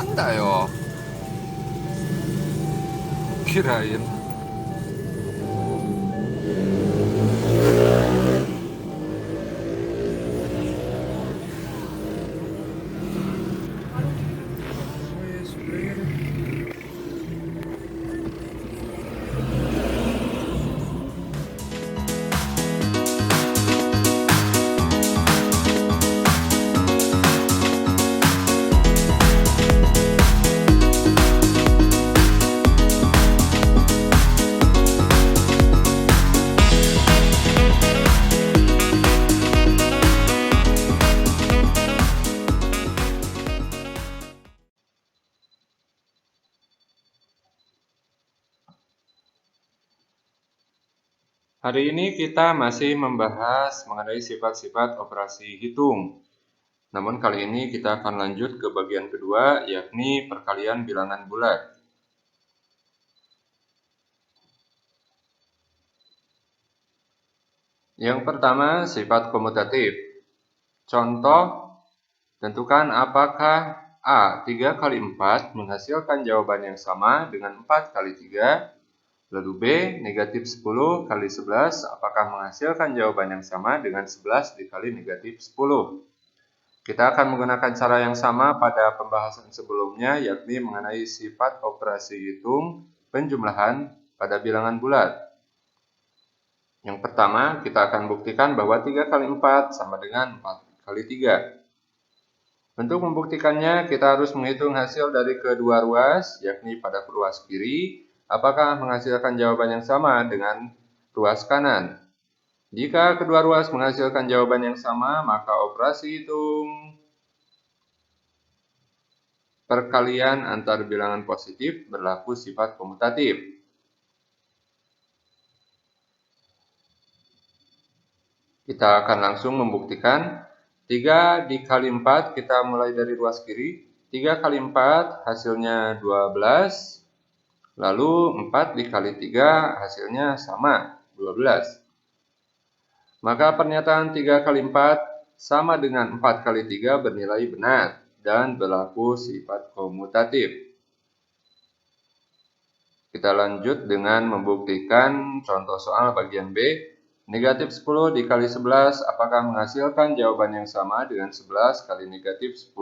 なんだよ。Kirain. Hari ini kita masih membahas mengenai sifat-sifat operasi hitung. Namun kali ini kita akan lanjut ke bagian kedua, yakni perkalian bilangan bulat. Yang pertama, sifat komutatif. Contoh, tentukan apakah A 3 kali 4 menghasilkan jawaban yang sama dengan 4 kali 3, lalu B negatif 10 kali 11 apakah menghasilkan jawaban yang sama dengan 11 dikali negatif 10. Kita akan menggunakan cara yang sama pada pembahasan sebelumnya, yakni mengenai sifat operasi hitung penjumlahan pada bilangan bulat. Yang pertama, kita akan buktikan bahwa 3 kali 4 sama dengan 4 kali 3. Untuk membuktikannya, kita harus menghitung hasil dari kedua ruas, yakni pada ruas kiri, apakah menghasilkan jawaban yang sama dengan ruas kanan. Jika kedua ruas menghasilkan jawaban yang sama, maka operasi hitung perkalian antar bilangan positif berlaku sifat komutatif. Kita akan langsung membuktikan 3 dikali 4, kita mulai dari ruas kiri. 3 kali 4 hasilnya 12. Lalu 4 dikali 3 hasilnya sama, 12. Maka pernyataan 3 kali 4 sama dengan 4 kali 3 bernilai benar dan berlaku sifat komutatif. Kita lanjut dengan membuktikan contoh soal bagian B. Negatif 10 dikali 11 apakah menghasilkan jawaban yang sama dengan 11 kali negatif 10.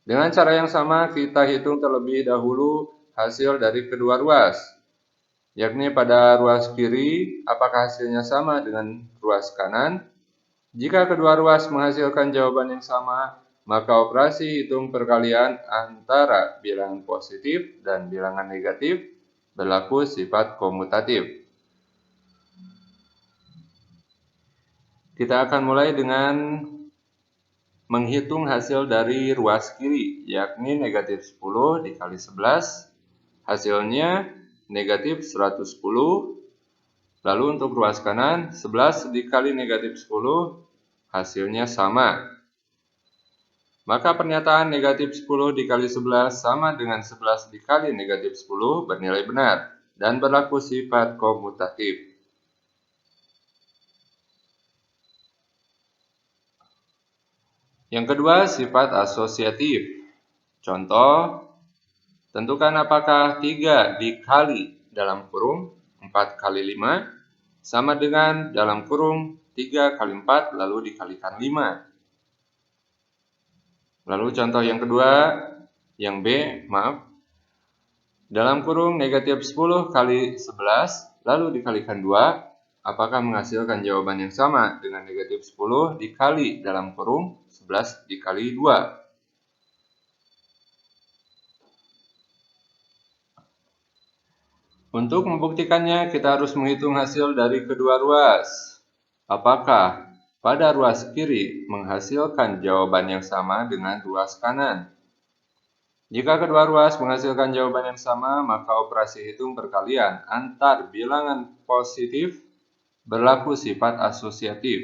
Dengan cara yang sama kita hitung terlebih dahulu hasil dari kedua ruas, yakni pada ruas kiri apakah hasilnya sama dengan ruas kanan. Jika kedua ruas menghasilkan jawaban yang sama, maka operasi hitung perkalian antara bilangan positif dan bilangan negatif berlaku sifat komutatif. Kita akan mulai dengan menghitung hasil dari ruas kiri, yakni negatif 10 dikali 11, hasilnya negatif 110. Lalu untuk ruas kanan, 11 dikali negatif 10, hasilnya sama. Maka pernyataan negatif 10 dikali 11 sama dengan 11 dikali negatif 10 bernilai benar dan berlaku sifat komutatif. Yang kedua, sifat asosiatif. Contoh, tentukan apakah 3 dikali dalam kurung 4 kali 5 sama dengan dalam kurung 3 kali 4 lalu dikalikan 5. Lalu contoh yang kedua, yang B, dalam kurung negatif 10 kali 11 lalu dikalikan 2, apakah menghasilkan jawaban yang sama dengan negatif 10 dikali dalam kurung 11 dikali 2. Untuk membuktikannya, kita harus menghitung hasil dari kedua ruas. Apakah pada ruas kiri menghasilkan jawaban yang sama dengan ruas kanan? Jika kedua ruas menghasilkan jawaban yang sama, maka operasi hitung perkalian antar bilangan positif berlaku sifat asosiatif.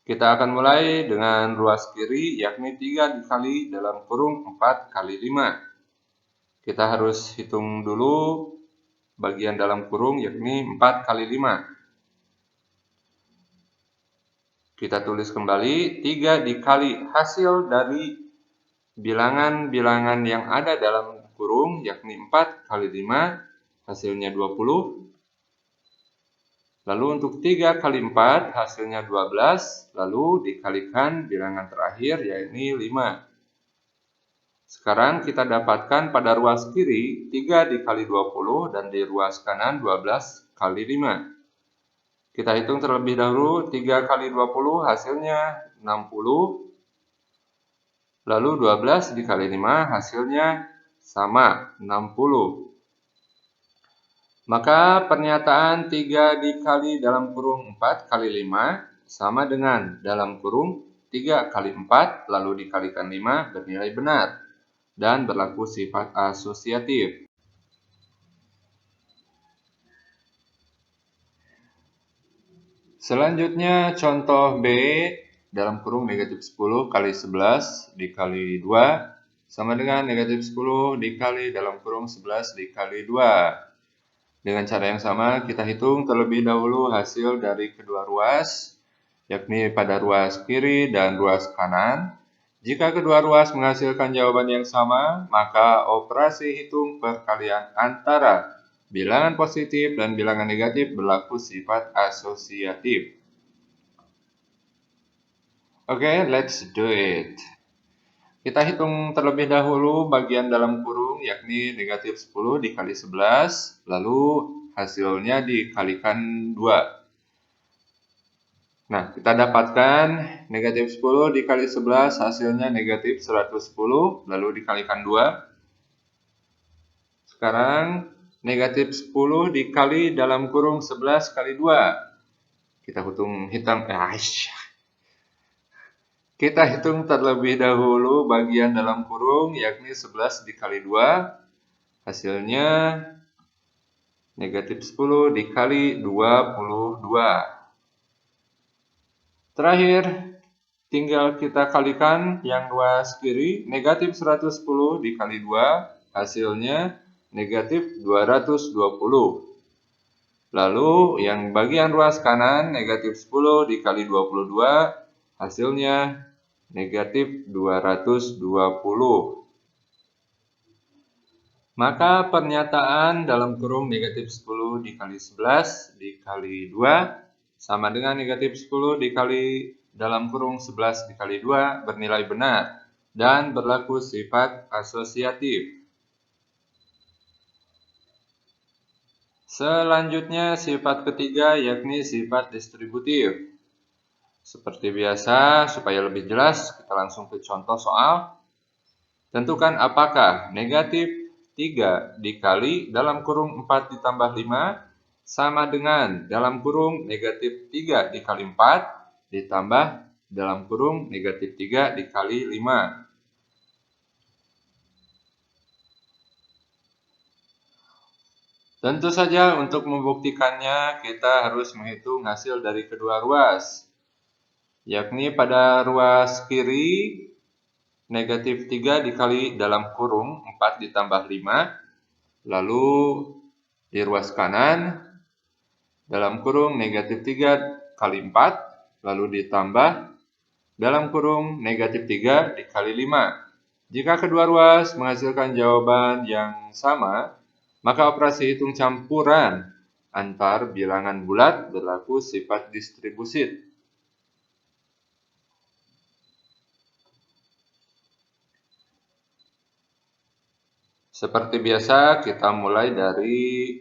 Kita akan mulai dengan ruas kiri, yakni 3 dikali dalam kurung 4 kali 5. Kita harus hitung dulu bagian dalam kurung, yakni 4 kali 5. Kita tulis kembali 3 dikali hasil dari bilangan-bilangan yang ada dalam kurung, yakni 4 kali 5, hasilnya 20. Lalu untuk 3 kali 4, hasilnya 12. Lalu dikalikan bilangan terakhir, yakni 5. Sekarang kita dapatkan pada ruas kiri 3 dikali 20 dan di ruas kanan 12 kali 5. Kita hitung terlebih dahulu, 3 kali 20 hasilnya 60. Lalu 12 dikali 5 hasilnya sama, 60. Maka pernyataan 3 dikali dalam kurung 4 kali 5 sama dengan dalam kurung 3 kali 4 lalu dikalikan 5 bernilai benar dan berlaku sifat asosiatif. Selanjutnya contoh B dalam kurung negatif 10 kali 11 dikali 2 sama dengan negatif 10 dikali dalam kurung 11 dikali 2. Dengan cara yang sama kita hitung terlebih dahulu hasil dari kedua ruas, yakni pada ruas kiri dan ruas kanan. Jika kedua ruas menghasilkan jawaban yang sama, maka operasi hitung perkalian antara bilangan positif dan bilangan negatif berlaku sifat asosiatif. Oke, let's do it. Kita hitung terlebih dahulu bagian dalam kurung, yakni negatif 10 dikali 11, lalu hasilnya dikalikan 2. Nah, kita dapatkan negatif 10 dikali 11 hasilnya negatif 110, lalu dikalikan 2. Sekarang negatif 10 dikali dalam kurung 11 kali 2. Kita hitung terlebih dahulu bagian dalam kurung, yakni 11 dikali 2, hasilnya negatif 10 dikali 22. Terakhir, tinggal kita kalikan yang ruas kiri, negatif 110 dikali 2, hasilnya negatif 220. Lalu yang bagian ruas kanan, negatif 10 dikali 22, hasilnya negatif 220. Maka pernyataan dalam kurung negatif 10 dikali 11 dikali 2 sama dengan negatif 10 dikali dalam kurung 11 dikali 2 bernilai benar dan berlaku sifat asosiatif. Selanjutnya sifat ketiga yakni sifat distributif. Seperti biasa, supaya lebih jelas, kita langsung ke contoh soal. Tentukan apakah negatif 3 dikali dalam kurung 4 ditambah 5 sama dengan dalam kurung negatif 3 dikali 4 ditambah dalam kurung negatif 3 dikali 5. Tentu saja untuk membuktikannya kita harus menghitung hasil dari kedua ruas. Yakni pada ruas kiri negatif 3 dikali dalam kurung 4 ditambah 5. Lalu di ruas kanan dalam kurung negatif 3 kali 4. Lalu ditambah dalam kurung negatif 3 dikali 5. Jika kedua ruas menghasilkan jawaban yang sama, maka operasi hitung campuran antar bilangan bulat berlaku sifat distribusi. Seperti biasa, kita mulai dari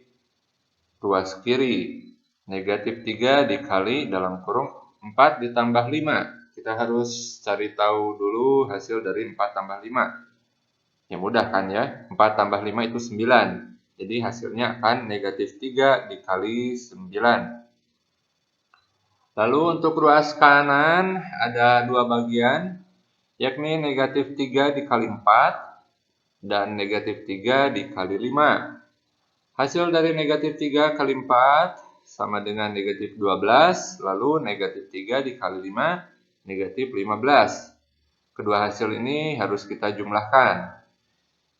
ruas kiri. Negatif 3 dikali dalam kurung 4 ditambah 5. Kita harus cari tahu dulu hasil dari 4 tambah 5. Ya mudah kan ya, 4 tambah 5 itu 9. Jadi hasilnya akan negatif 3 dikali 9. Lalu untuk ruas kanan ada dua bagian, yakni negatif 3 dikali 4 dan negatif 3 dikali 5. Hasil dari negatif 3 kali 4 sama dengan negatif 12, lalu negatif 3 dikali 5, negatif 15. Kedua hasil ini harus kita jumlahkan.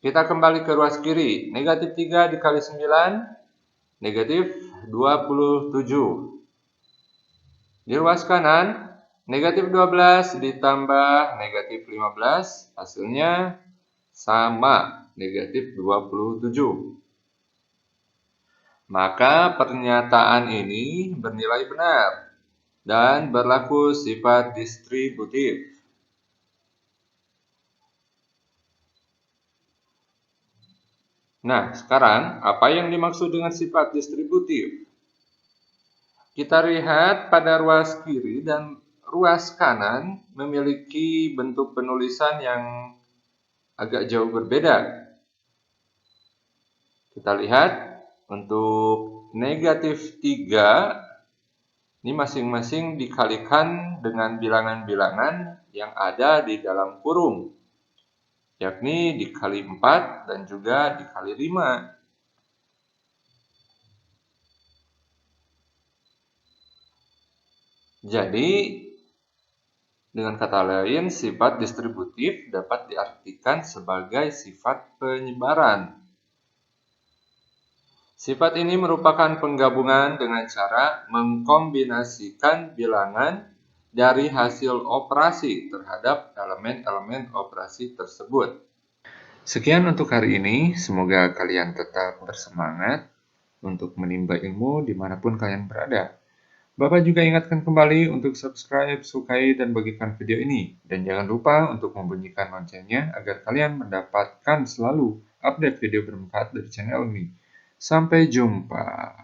Kita kembali ke ruas kiri, negatif 3 dikali 9, negatif 27. Di ruas kanan, Negatif 12 ditambah negatif 15, hasilnya sama, negatif 27. Maka pernyataan ini bernilai benar dan berlaku sifat distributif. Nah, sekarang apa yang dimaksud dengan sifat distributif? Kita lihat pada ruas kiri dan ruas kanan memiliki bentuk penulisan yang agak jauh berbeda. Kita lihat untuk negatif 3, ini masing-masing dikalikan dengan bilangan-bilangan yang ada di dalam kurung, yakni dikali 4 dan juga dikali 5. Jadi, dengan kata lain, sifat distributif dapat diartikan sebagai sifat penyebaran. Sifat ini merupakan penggabungan dengan cara mengkombinasikan bilangan dari hasil operasi terhadap elemen-elemen operasi tersebut. Sekian untuk hari ini, semoga kalian tetap bersemangat untuk menimba ilmu dimanapun kalian berada. Bapak juga ingatkan kembali untuk subscribe, sukai, dan bagikan video ini. Dan jangan lupa untuk membunyikan loncengnya agar kalian mendapatkan selalu update video bermanfaat dari channel ini. Sampai jumpa.